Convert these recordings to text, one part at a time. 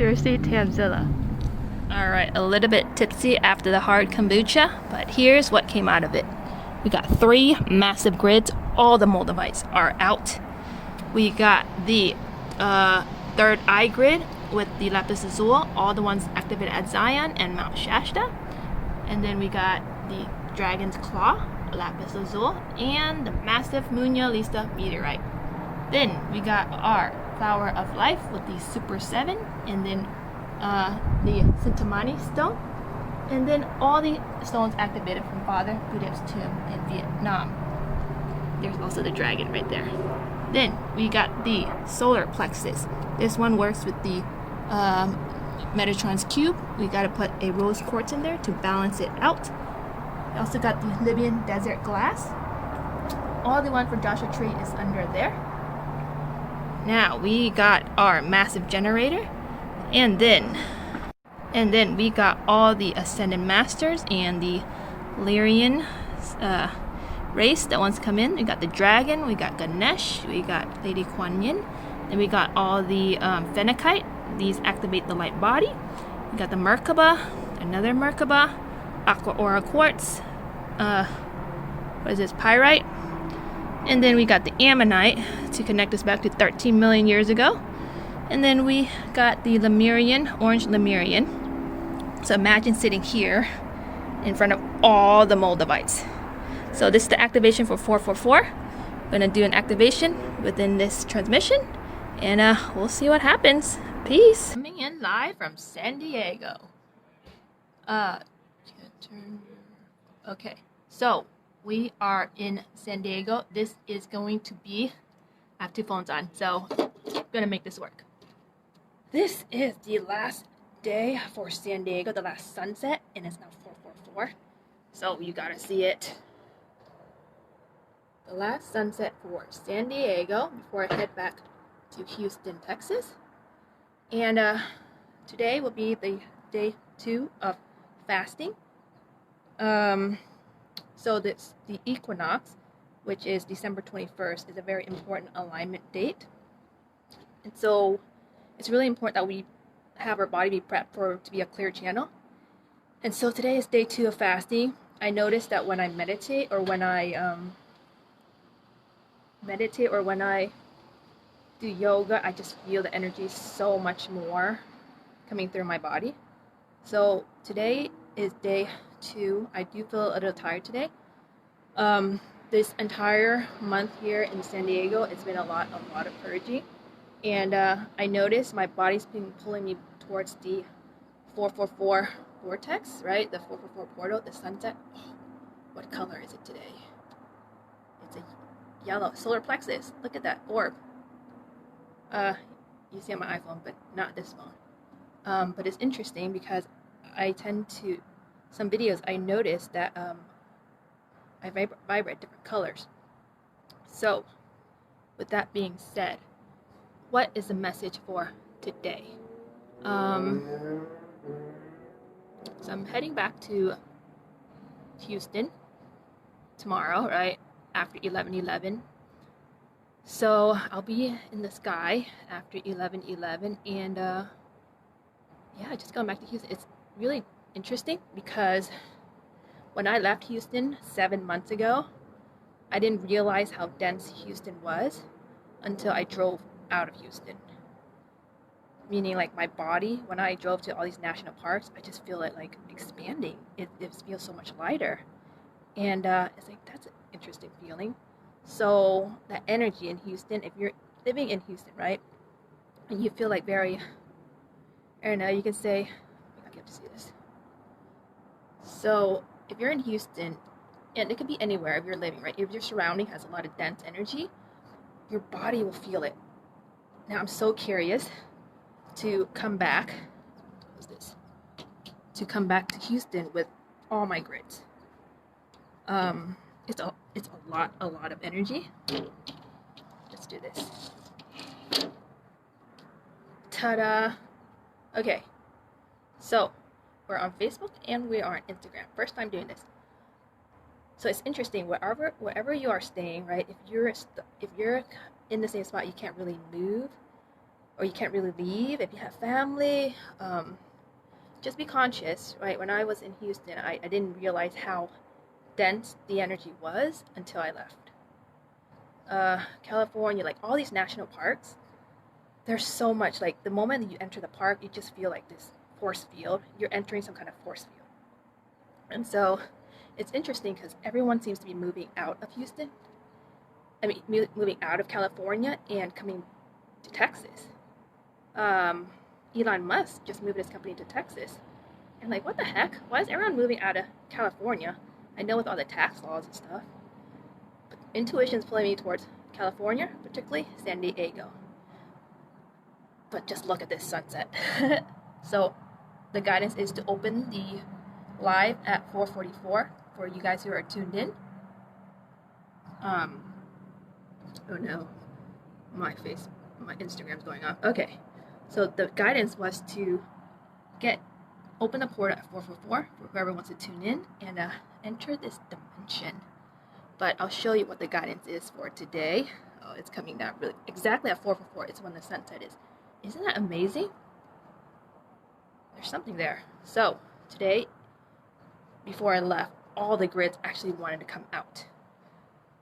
Seriously, Tamzilla. Alright, a little bit tipsy after the hard kombucha, but here's what came out of it. We got 3 massive grids. All the Moldavites are out. We got the third eye grid with the lapis lazuli, all the ones activated at Zion and Mount Shasta. And then we got the dragon's claw, lapis lazuli, and the massive Munya Lisa meteorite. Then we got our flower of life with the super 7, and then the Sintamani stone, and then all the stones activated from Father Budev's tomb in Vietnam. There's also the dragon right there. Then we got the solar plexus. This one works with the Metatron's cube. We got to put a rose quartz in there to balance it out. We also got the Libyan desert glass. All the one for Joshua Tree is under there. Now we got our massive generator, and then we got all the Ascended Masters and the Lyrian race that wants to come in. We got the dragon, we got Ganesh, we got Lady Kuan Yin, and we got all the Phenakite. These activate the light body. We got the Merkaba, another Merkaba, Aqua Aura Quartz, what is this, Pyrite, and then we got the Ammonite to connect us back to 13 million years ago. And then we got the Lemurian, orange Lemurian. So imagine sitting here in front of all the Moldavites. So this is the activation for 444. I'm gonna do an activation within this transmission, and we'll see what happens. Peace. Coming in live from San Diego. Okay, so we are in San Diego. This is going to be, I have 2 phones on, so I'm gonna make this work. This is the last day for San Diego, the last sunset, and it's now 444. So you gotta see it. The last sunset for San Diego before I head back to Houston, Texas. And today will be the day 2 of fasting. So the equinox, which is December 21st, is a very important alignment date. And so it's really important that we have our body be prepped to be a clear channel. And so today is day 2 of fasting. I noticed that when I meditate or when I do yoga, I just feel the energy so much more coming through my body. So today is day 2. I do feel a little tired today. This entire month here in San Diego, it's been a lot of purging. And I noticed my body's been pulling me towards the 444 vortex, right? The 444 portal, the sunset. Oh, what color is it today? It's a yellow. Solar plexus. Look at that orb. You see on my iPhone, but not this phone. But it's interesting because I tend to, some videos I noticed that I vibrate different colors. So, with that being said, what is the message for today? So I'm heading back to Houston tomorrow, right after 11/11. So I'll be in the sky after 11/11, and yeah, just going back to Houston. It's really interesting because when I left Houston 7 months ago, I didn't realize how dense Houston was until I drove out of Houston. Meaning, like, my body, when I drove to all these national parks, I just feel it like expanding. It feels so much lighter, and it's like, that's an interesting feeling. So that energy in Houston, if you're living in Houston, right, and you feel like very, I don't know, you can say, I get to see this. So if you're in Houston, and it could be anywhere if you're living, right, if your surrounding has a lot of dense energy, your body will feel it. Now I'm so curious to come back. What's this? To come back to Houston with all my grids. It's a lot of energy. Let's do this. Ta-da! Okay, so we're on Facebook and we are on Instagram. First time doing this. So it's interesting. Wherever you are staying, right? If you're in the same spot, you can't really move, or you can't really leave if you have family. Just be conscious, right? When I was in Houston, I didn't realize how dense the energy was until I left. California, like all these national parks, there's so much, like the moment that you enter the park, you just feel like this force field. You're entering some kind of force field. And so it's interesting because everyone seems to be moving out of Houston. I mean, moving out of California and coming to Texas. Elon Musk just moved his company to Texas. And like, what the heck? Why is everyone moving out of California? I know with all the tax laws and stuff. But intuition's pulling me towards California, particularly San Diego. But just look at this sunset. So the guidance is to open the live at 4:44 for you guys who are tuned in. Oh no, my Instagram's going off. Okay, so the guidance was to open the portal at 4:44 for whoever wants to tune in and enter this dimension. But I'll show you what the guidance is for today. Oh, it's coming down really exactly at 4:44. It's when the sunset is. Isn't that amazing? There's something there. So today, before I left, all the grids actually wanted to come out.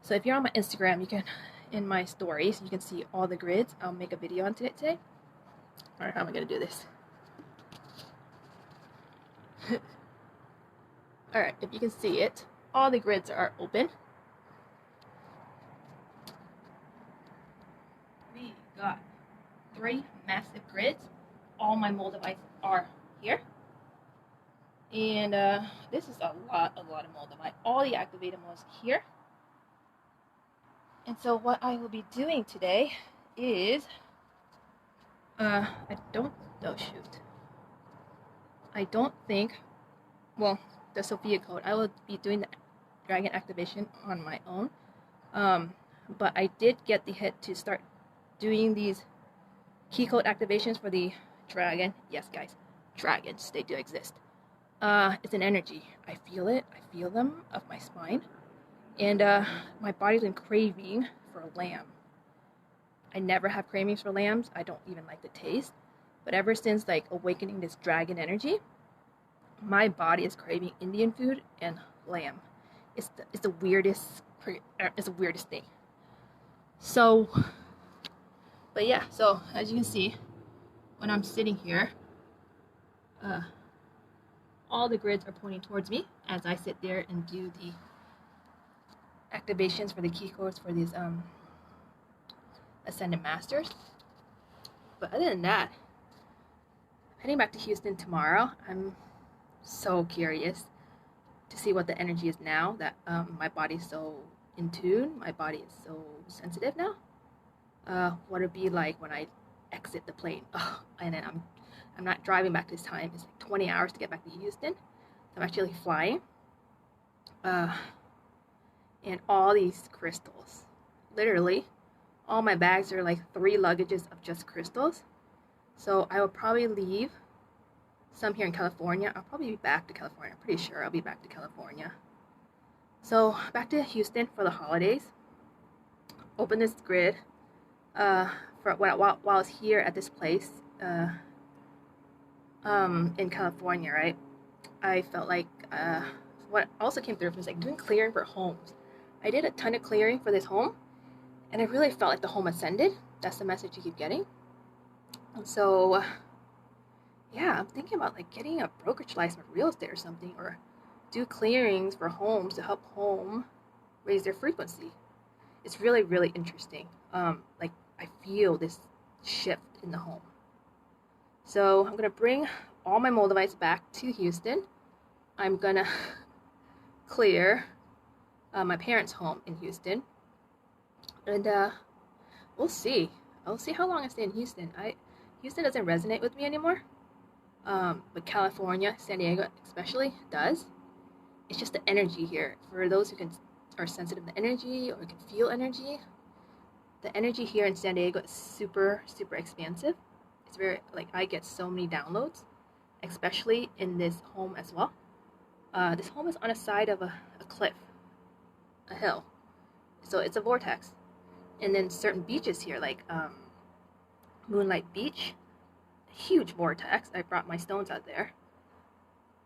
So if you're on my Instagram, you can, in my stories, you can see all the grids. I'll make a video on it today. All right, how am I gonna do this? All right, if you can see it, all the grids are open. We got 3 massive grids. All my Moldavites are here. And this is a lot of Moldavite. All the activated ones here. And so what I will be doing today is, I don't think, well, the Sophia code, I will be doing the dragon activation on my own. But I did get the hit to start doing these key code activations for the dragon. Yes, guys, dragons, they do exist. It's an energy. I feel it. I feel them up my spine. And my body's been craving for lamb. I never have cravings for lambs. I don't even like the taste. But ever since like awakening this dragon energy, my body is craving Indian food and lamb. It's the weirdest thing. So, but yeah. So as you can see, when I'm sitting here, all the grids are pointing towards me as I sit there and do the activations for the key codes for these Ascended Masters. But other than that, heading back to Houston tomorrow. I'm so curious to see what the energy is now that my body's so in tune, my body is so sensitive now. What it'd be like when I exit the plane. And then I'm not driving back this time. It's like 20 hours to get back to Houston. I'm actually flying. And all these crystals. Literally, all my bags are like 3 luggages of just crystals. So I will probably leave some here in California. I'll probably be back to California. I'm pretty sure I'll be back to California. So back to Houston for the holidays. Open this grid. While I was here at this place in California, right? I felt like what also came through was like doing clearing for homes. I did a ton of clearing for this home, and I really felt like the home ascended. That's the message you keep getting. And so, yeah, I'm thinking about like getting a brokerage license for real estate or something, or do clearings for homes to help home raise their frequency. It's really, really interesting. Like I feel this shift in the home. So I'm gonna bring all my Moldavites back to Houston. I'm gonna clear my parents' home in Houston, and we'll see. I'll see how long I stay in Houston. Houston doesn't resonate with me anymore, but California, San Diego especially does. It's just the energy here. For those who are sensitive to energy or can feel energy, the energy here in San Diego is super, super expansive. It's very, like, I get so many downloads, especially in this home as well. This home is on a side of a cliff, a hill, so it's a vortex. And then certain beaches here, like Moonlight Beach. Huge vortex. I brought my stones out there.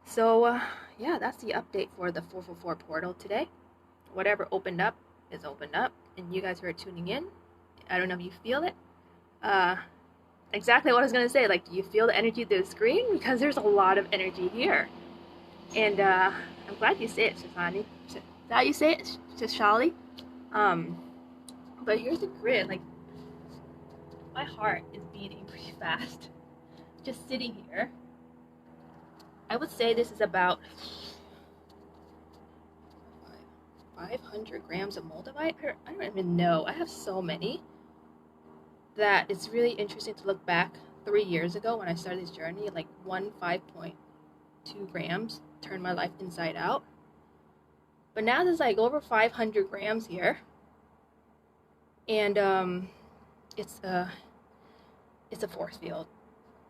So yeah, that's the update for the 444 portal today. Whatever opened up is opened up, and you guys who are tuning in, I don't know if you feel it. Exactly what I was gonna say. Like, do you feel the energy through the screen? Because there's a lot of energy here, and I'm glad you say it, Shasani. Is that how you say it, Shashali? But here's the grid. Like, my heart is beating pretty fast. Just sitting here. I would say this is about 500 grams of Moldavite. I don't even know. I have so many that it's really interesting to look back 3 years ago when I started this journey. Like 5.2 grams turned my life inside out. But now there's like over 500 grams here. And it's a force field.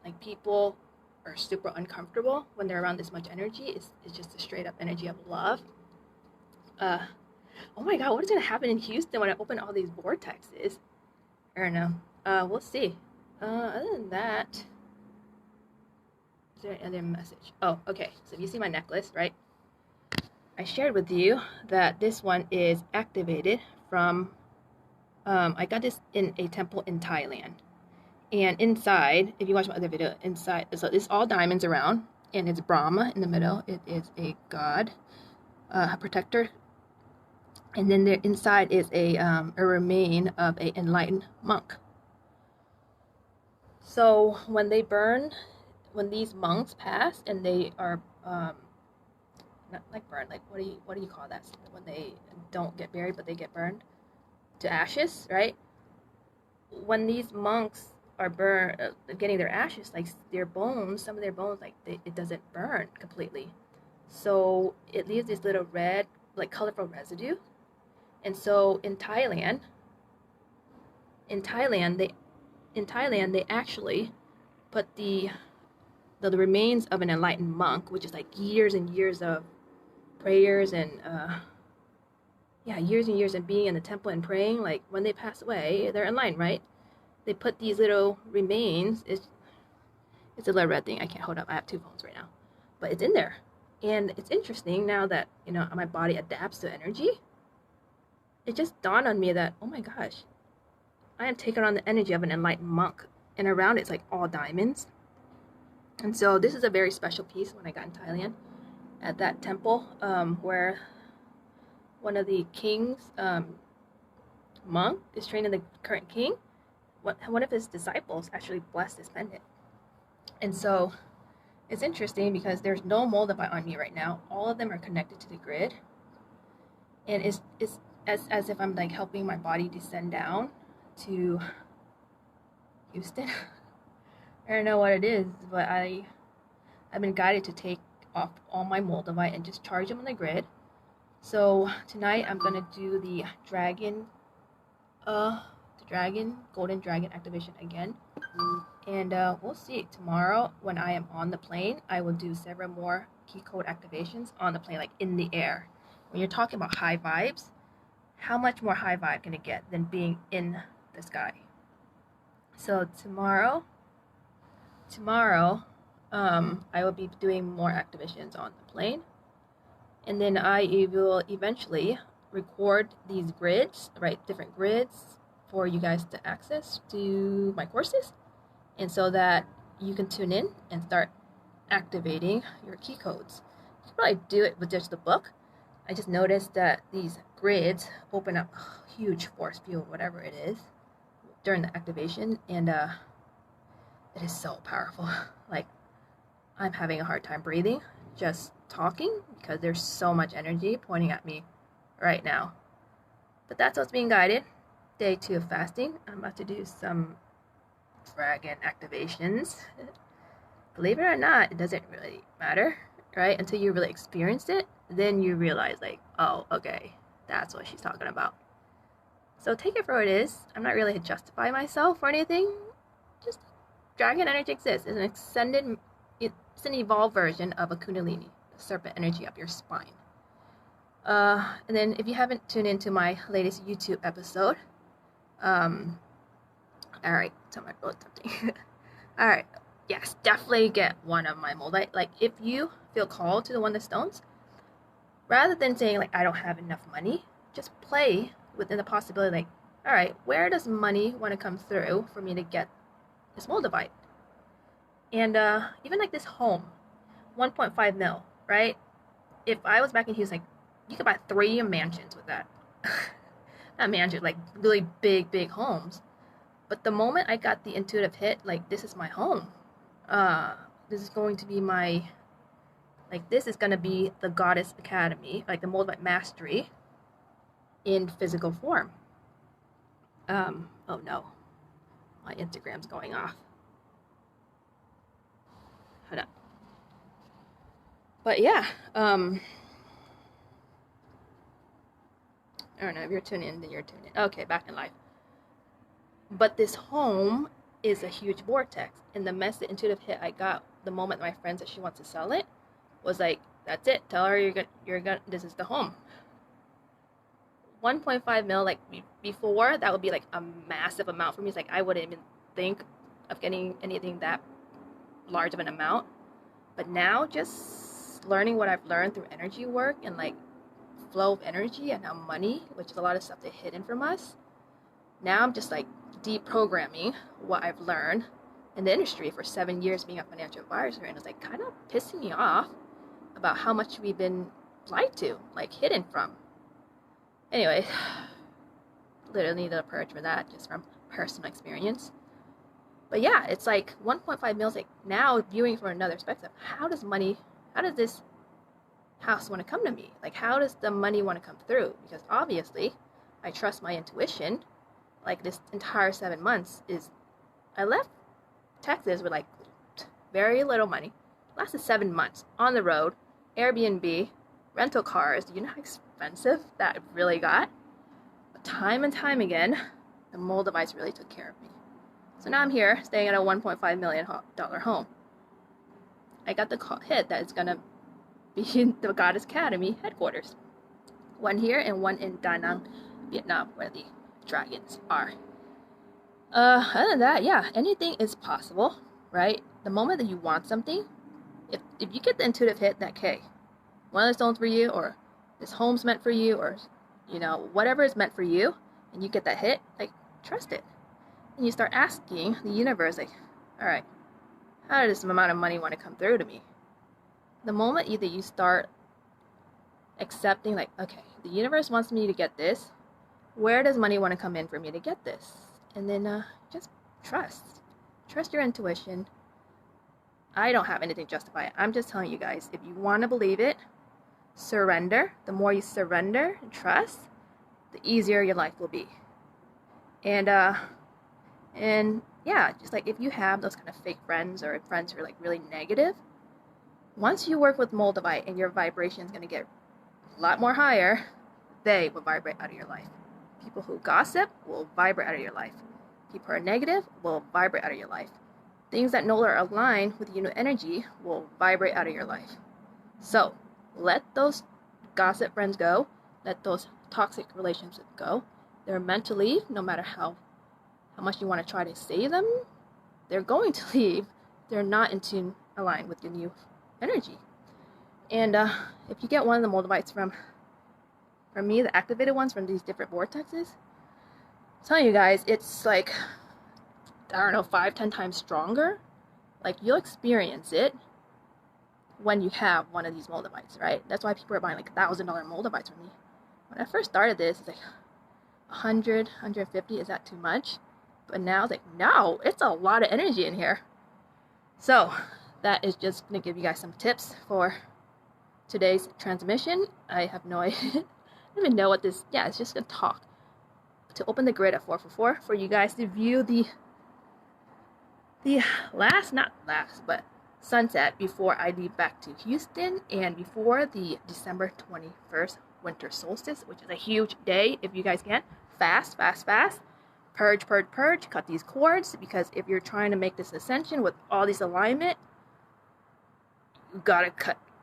Like, people are super uncomfortable when they're around this much energy. It's just a straight up energy of love. Oh my god, what is gonna happen in Houston when I open all these vortexes? I don't know. We'll see. Other than that, is there any other message? Oh, okay. So if you see my necklace, right? I shared with you that this one is activated from. I got this in a temple in Thailand. And inside, if you watch my other video, inside, so it's all diamonds around, and it's Brahma in the middle. It is a god, a protector. And then there inside is a remain of an enlightened monk. So when they burn, when these monks pass and they are not like burned, like what do you call that? When they don't get buried but they get burned to ashes, right? When these monks are getting their ashes, like their bones, some of their bones, like it doesn't burn completely, so it leaves this little red, like colorful residue. And so in Thailand, they actually put the remains of an enlightened monk, which is like years and years of prayers and years and years of being in the temple and praying. Like, when they pass away, they're enlightened, right? They put these little remains. It's a little red thing. I can't hold up. I have 2 phones right now, but it's in there. And it's interesting now that, you know, my body adapts to energy. It just dawned on me that, oh my gosh, I am taking on the energy of an enlightened monk, and around it's like all diamonds. And so this is a very special piece when I got in Thailand at that temple, where one of the king's monk is training the current king. One of his disciples actually blessed this pendant. And so it's interesting because there's no Moldavite on me right now. All of them are connected to the grid. And it's as if I'm like helping my body descend down to Houston. I don't know what it is, but I've been guided to take off all my Moldavite and just charge them on the grid. So tonight I'm gonna do the golden dragon activation again, and we'll see. Tomorrow when I am on the plane, I will do several more key code activations on the plane, like in the air. When you're talking about high vibes, how much more high vibe can it get than being in the sky? So tomorrow I will be doing more activations on the plane, and then I will eventually record these grids, right? Different grids for you guys to access to my courses, and so that you can tune in and start activating your key codes. You can probably do it with just the book. I just noticed that these grids open up a huge force field, whatever it is, during the activation, and it is so powerful. Like, I'm having a hard time breathing just talking because there's so much energy pointing at me right now. But that's what's being guided. Day 2 of fasting. I'm about to do some dragon activations. Believe it or not, it doesn't really matter, right? Until you really experience it, then you realize, like, oh, okay, that's what she's talking about. So take it for what it is. I'm not really to justify myself or anything. Just dragon energy exists. It's an evolved version of a kundalini, the serpent energy up your spine. And then if you haven't tuned into my latest YouTube episode, all right, tell my boat something. All right. Yes, definitely get one of my Moldavite. Like, if you feel called to the one of the stones, rather than saying like I don't have enough money, just play within the possibility. Like, all right, where does money want to come through for me to get this Moldavite? And even like this home, 1.5 mil, right? If I was back in Houston, like, you could buy 3 mansions with that. Not mansions, like really big homes. But the moment I got the intuitive hit, like, this is my home. This is going to be my, like, this is going to be the Goddess Academy, like the Moldavite Mastery in physical form. Oh no, my Instagram's going off. Hold up. But yeah, I don't know, if you're tuning in, then you're tuning in. Okay, back in life. But this home is a huge vortex, and the message, intuitive hit I got the moment my friend said she wants to sell it was like, that's it. Tell her you're gonna. This is the home. 1.5 mil. Like, before, that would be like a massive amount for me. It's like I wouldn't even think of getting anything that large of an amount. But now, just learning what I've learned through energy work and like flow of energy and how money, which is a lot of stuff that's hidden from us. Now I'm just like deprogramming what I've learned in the industry for 7 years being a financial advisor, and it's like kind of pissing me off about how much we've been lied to, like hidden from. Anyway, literally need a purge for that just from personal experience. But yeah, it's like 1.5 mil. Like, now viewing from another perspective, how does this house want to come to me? Like, how does the money want to come through? Because obviously I trust my intuition. Like, this entire 7 months I left Texas with like very little money. Lasted 7 months on the road, Airbnb, rental cars. Do you know how expensive that really got? But time and time again, the Moldavites really took care of me. So now I'm here staying at a $1.5 million home. I got the hit that it's gonna be in the Goddess Academy headquarters. One here and one in Da Nang, Vietnam, where the dragons are. Other than that, yeah, anything is possible, right? The moment that you want something, if you get the intuitive hit that, okay, one of the stones for you, or this home's meant for you, or, you know, whatever is meant for you, and you get that hit, like, trust it. And you start asking the universe, like, all right, how does this amount of money want to come through to me? The moment either you start accepting, like, okay, the universe wants me to get this, where does money want to come in for me to get this? And then just trust your intuition. I don't have anything to justify it. I'm just telling you guys, if you want to believe it, surrender. The more you surrender and trust, the easier your life will be. And yeah, just like if you have those kind of fake friends or friends who are like really negative, once you work with Moldavite and your vibration is going to get a lot more higher, they will vibrate out of your life. People who gossip will vibrate out of your life. People who are negative will vibrate out of your life. Things that no longer align with your energy will vibrate out of your life. So let those gossip friends go. Let those toxic relationships go. They're meant to leave, no matter how much you want to try to save them. They're going to leave. They're not in tune, aligned with your new energy. And if you get one of the Moldavites from me, the activated ones from these different vortexes, I'm telling you guys, it's like, I don't know, 5-10 times stronger. Like, you'll experience it when you have one of these Moldavites, right? That's why people are buying like $1,000 Moldavites from me. When I first started this, it's like 100, 150, is that too much? But now it's like, no, it's a lot of energy in here. So that is just going to give you guys some tips for today's transmission. I have no idea. I don't even know what this, yeah, it's just going to talk. To open the grid at 444 for you guys to view the not last, but sunset before I leave back to Houston and before the December 21st winter solstice, which is a huge day. If you guys can, fast. Purge, cut these cords, because if you're trying to make this ascension with all this alignment, you gotta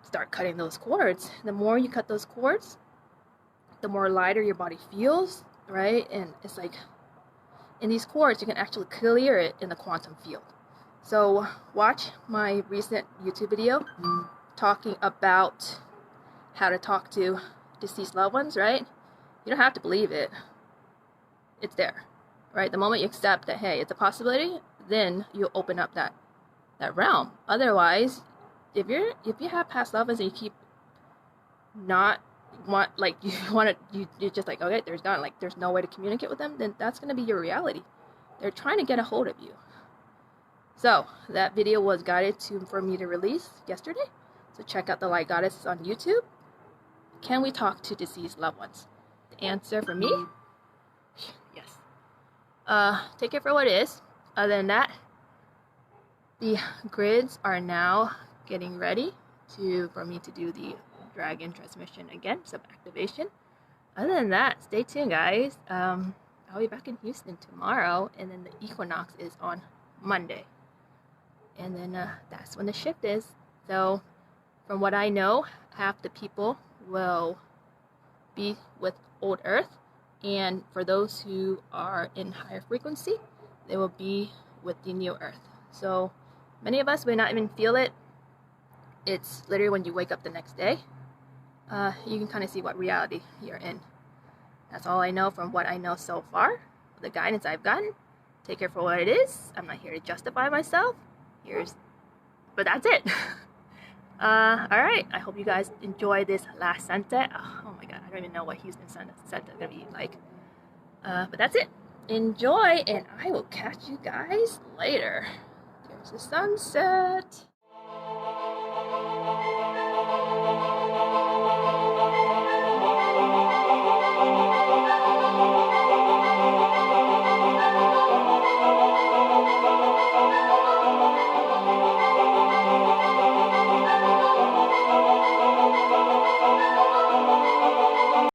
start cutting those cords. The more you cut those cords, the more lighter your body feels, right? And it's like, in these chords, you can actually clear it in the quantum field. So watch my recent YouTube video talking about how to talk to deceased loved ones, right? You don't have to believe it. It's there, right? The moment you accept that, hey, it's a possibility, then you open up that realm. Otherwise, if you have past loved ones and you keep you're just like, okay, there's gone, like there's no way to communicate with them, then that's gonna be your reality. They're trying to get a hold of you. So that video was guided for me to release yesterday. So check out the Light Goddess on YouTube. Can we talk to deceased loved ones? The answer for me, yes. Take it for what it is. Other than that, the grids are now getting ready for me to do the dragon transmission again, some activation. Other than that, stay tuned, guys. I'll be back in Houston tomorrow, and then the equinox is on Monday. And then that's when the shift is. So from what I know, half the people will be with old Earth, and for those who are in higher frequency, they will be with the new Earth. So many of us may not even feel it. It's literally when you wake up the next day, you can kind of see what reality you're in. That's all I know from what I know so far. The guidance I've gotten, take it for what it is. I'm not here to justify myself. But that's it. Alright, I hope you guys enjoy this last sunset. Oh my god, I don't even know what Houston sunset is gonna be like. But that's it. Enjoy, and I will catch you guys later. There's the sunset.